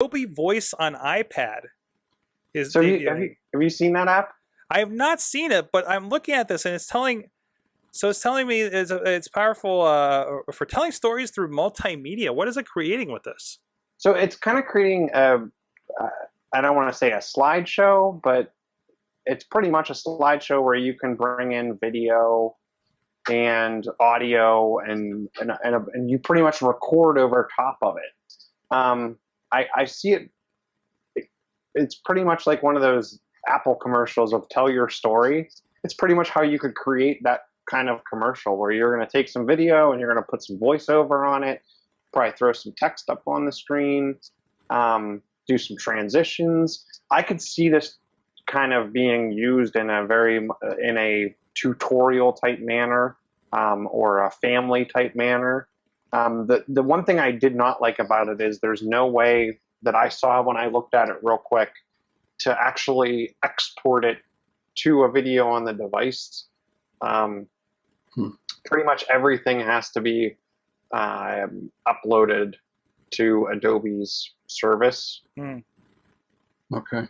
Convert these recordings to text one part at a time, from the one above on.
Adobe Voice on iPad is So debuting. have you seen that app? I have not seen it, but I'm looking at this and it's telling. So it's telling me it's powerful for telling stories through multimedia. What is it creating with this? So it's kind of creating I don't want to say a slideshow, but it's pretty much a slideshow where you can bring in video and audio and you pretty much record over top of it. I see it. It's pretty much like one of those Apple commercials of tell your story. It's pretty much how you could create that kind of commercial where you're going to take some video and you're going to put some voiceover on it, probably throw some text up on the screen, do some transitions. I could see this kind of being used in a tutorial type manner, or a family type manner. The one thing I did not like about it is there's no way that I saw when I looked at it real quick to actually export it to a video on the device. Pretty much everything has to be uploaded to Adobe's service. Okay.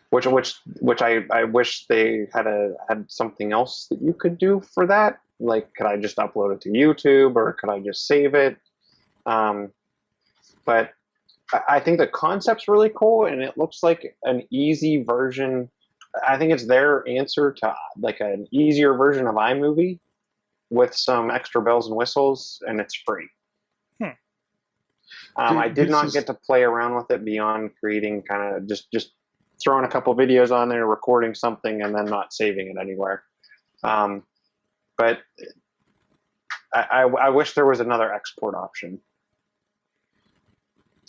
Which I wish they had something else that you could do for that. Like, could I just upload it to YouTube or could I just save it? But I think the concept's really cool and it looks like an easy version. I think it's their answer to like an easier version of iMovie with some extra bells and whistles, and it's free. I did not get to play around with it beyond creating kind of just throwing a couple videos on there, recording something, and then not saving it anywhere. But I wish there was another export option.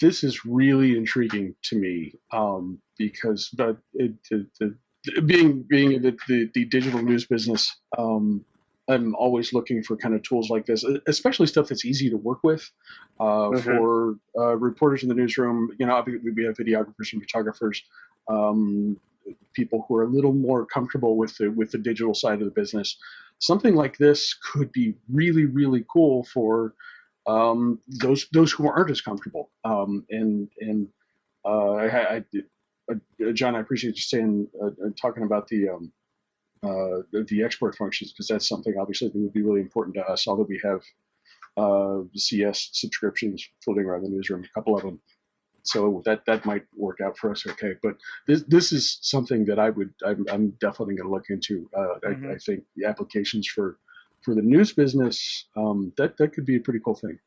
This is really intriguing to me, because being the digital news business, I'm always looking for kind of tools like this, especially stuff that's easy to work with for reporters in the newsroom. You know, we have videographers and photographers, people who are a little more comfortable with the digital side of the business. Something like this could be really, really cool for those who aren't as comfortable. John, I appreciate you saying talking about the export functions, because that's something obviously that would be really important to us. Although we have CS subscriptions floating around the newsroom, a couple of them, so that might work out for us. Okay, but this is something that I'm definitely going to look into. I think the applications for the news business, that could be a pretty cool thing.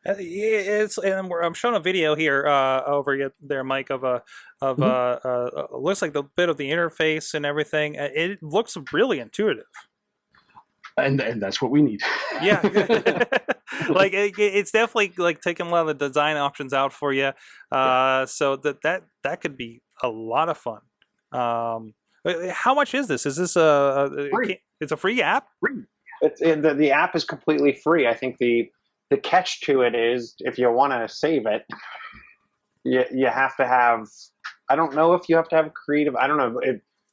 I'm showing a video here over there, Mike, of looks like the bit of the interface and everything. It looks really intuitive, and that's what we need. Yeah, like it's definitely like taking a lot of the design options out for you, so that could be a lot of fun. How much is this? Is this it's a free app? Free. The app is completely free. I think the catch to it is if you want to save it, you have to have, I don't know if you have to have creative, I don't know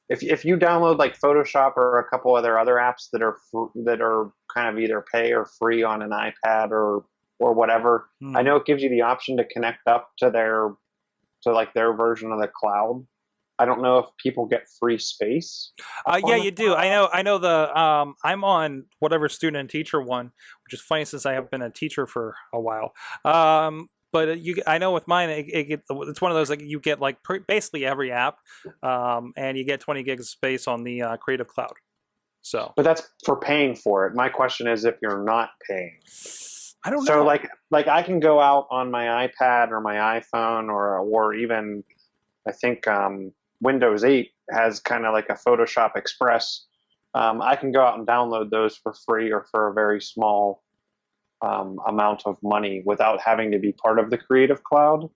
if you download like Photoshop or a couple other apps that are kind of either pay or free on an iPad or whatever. I know it gives you the option to connect up to their version of the cloud. I don't know if people get free space. Yeah, you do. I know the I'm on whatever student and teacher one, which is funny since I have been a teacher for a while. But I know with mine, it's one of those like you get like basically every app, and you get 20 gigs of space on the Creative Cloud. So, but that's for paying for it. My question is if you're not paying. I don't know. So like I can go out on my iPad or my iPhone or even I think Windows 8 has kind of like a Photoshop Express. I can go out and download those for free or for a very small amount of money without having to be part of the Creative Cloud.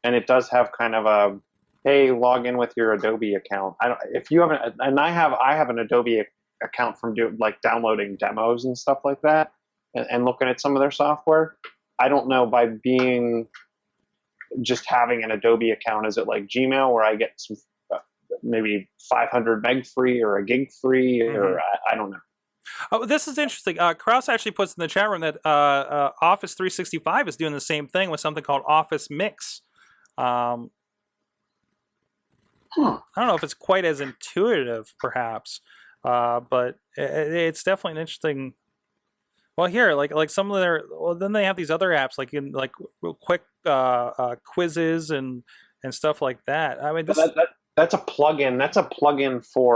And it does have kind of a, hey, log in with your Adobe account. If you haven't, and I have an Adobe account from downloading demos and stuff like that, and looking at some of their software. I don't know, by just having an Adobe account, is it like Gmail where I get some maybe 500 meg free or a gig free, or I don't know. Oh, this is interesting. Kraus actually puts in the chat room that Office 365 is doing the same thing with something called Office Mix. Huh. I don't know if it's quite as intuitive, perhaps, but it's definitely an interesting. Well, here, like some of their, well, then they have these other apps like in like real quick quizzes and stuff like that. I mean, But this that's a plugin. That's a plugin for